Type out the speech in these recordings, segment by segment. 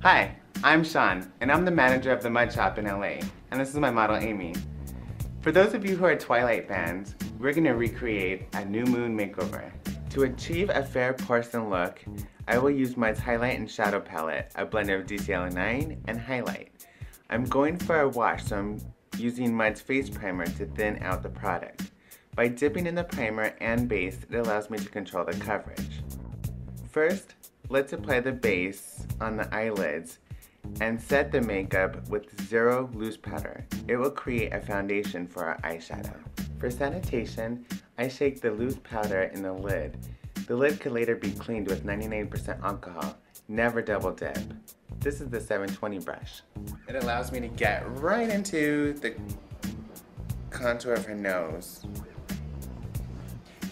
Hi, I'm Sean, and I'm the manager of the Mud Shop in LA, and this is my model Amy. For those of you who are Twilight fans, we're going to recreate a new moon makeover. To achieve a fair porcelain look, I will use Mud's highlight and shadow palette, a blend of DCL9 and highlight. I'm going for a wash, so I'm using Mud's face primer to thin out the product. By dipping in the primer and base, it allows me to control the coverage. First, let's apply the base on the eyelids and set the makeup with zero loose powder. It will create a foundation for our eyeshadow. For sanitation, I shake the loose powder in the lid. The lid could later be cleaned with 99% alcohol. Never double dip. This is the 720 brush. It allows me to get right into the contour of her nose.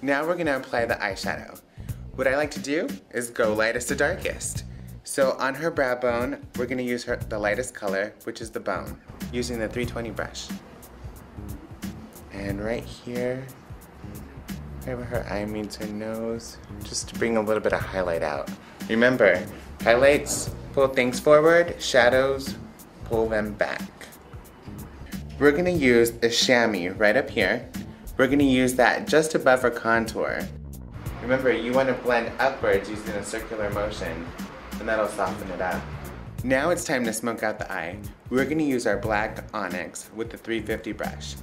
Now we're gonna apply the eyeshadow. What I like to do is go lightest to darkest. So on her brow bone, we're gonna use the lightest color, which is the bone, using the 320 brush. And right here, right where her eye meets her nose, just to bring a little bit of highlight out. Remember, highlights pull things forward, shadows pull them back. We're gonna use the chamois right up here. We're gonna use that just above her contour. Remember, you want to blend upwards using a circular motion, and that'll soften it up. Now it's time to smoke out the eye. We're going to use our black onyx with the 350 brush.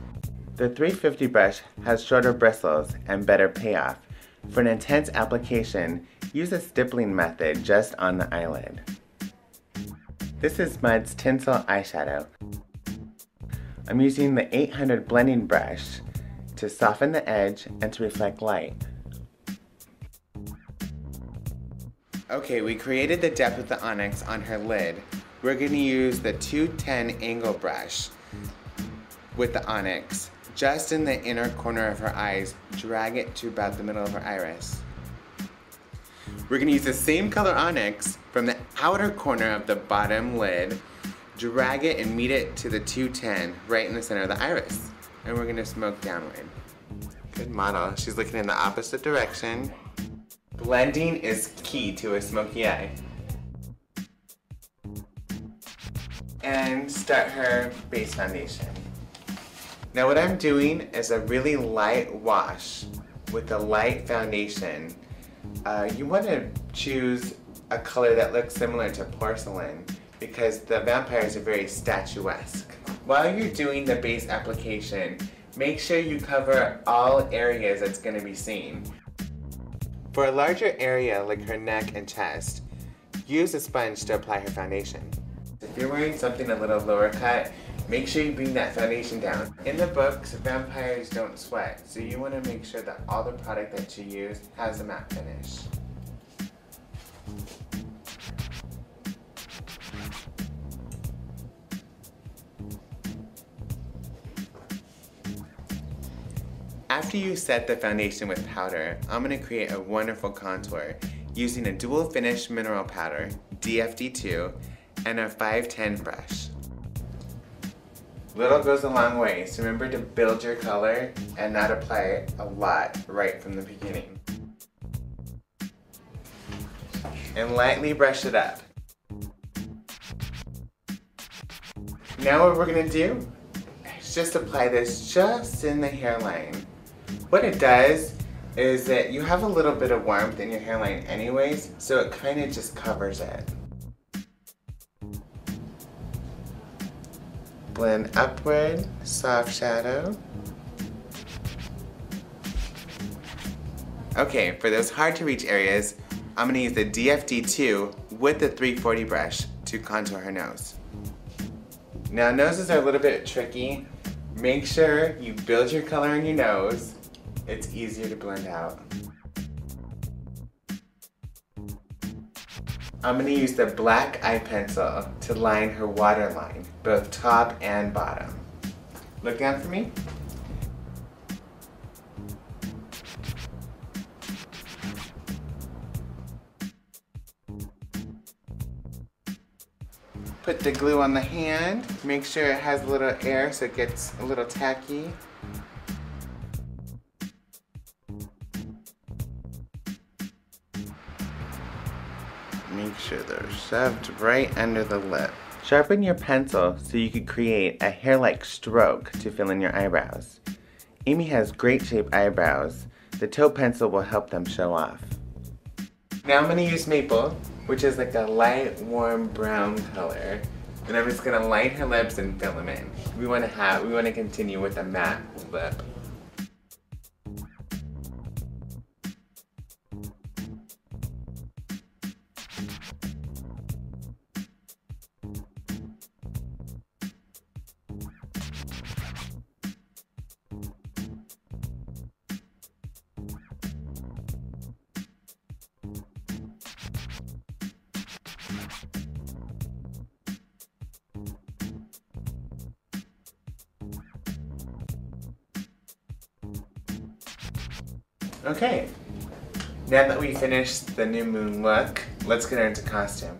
The 350 brush has shorter bristles and better payoff. For an intense application, use a stippling method just on the eyelid. This is Mud's Tinsel eyeshadow. I'm using the 800 blending brush to soften the edge and to reflect light. Okay, we created the depth with the onyx on her lid. We're going to use the 210 angle brush with the onyx just in the inner corner of her eyes. Drag it to about the middle of her iris. We're going to use the same color onyx from the outer corner of the bottom lid, drag it and meet it to the 210 right in the center of the iris. And we're going to smoke downward. Good model. She's looking in the opposite direction. Blending is key to a smoky eye. And start her base foundation. Now what I'm doing is a really light wash with a light foundation. You want to choose a color that looks similar to porcelain because the vampires are very statuesque. While you're doing the base application, make sure you cover all areas that's going to be seen. For a larger area like her neck and chest, use a sponge to apply her foundation. If you're wearing something a little lower cut, make sure you bring that foundation down. In the books, vampires don't sweat, so you want to make sure that all the product that you use has a matte finish. After you set the foundation with powder, I'm going to create a wonderful contour using a dual finish mineral powder, DFD2, and a 510 brush. Little goes a long way, so remember to build your color and not apply a lot right from the beginning. And lightly brush it up. Now what we're going to do is just apply this just in the hairline. What it does is that you have a little bit of warmth in your hairline anyways, so it kind of just covers it. Blend upward, soft shadow. Okay, for those hard to reach areas, I'm going to use the DFD2 with the 340 brush to contour her nose. Now noses are a little bit tricky. Make sure you build your color in your nose. It's easier to blend out. I'm going to use the black eye pencil to line her waterline, both top and bottom. Look down for me. Put the glue on the hand. Make sure it has a little air so it gets a little tacky. Make sure they're shoved right under the lip. Sharpen your pencil so you can create a hair-like stroke to fill in your eyebrows. Amy has great shaped eyebrows. The taupe pencil will help them show off. Now I'm going to use maple, which is like a light, warm brown color. And I'm just going to line her lips and fill them in. We want to continue with a matte lip. Okay, now that we finished the new moon look, let's get her into costume.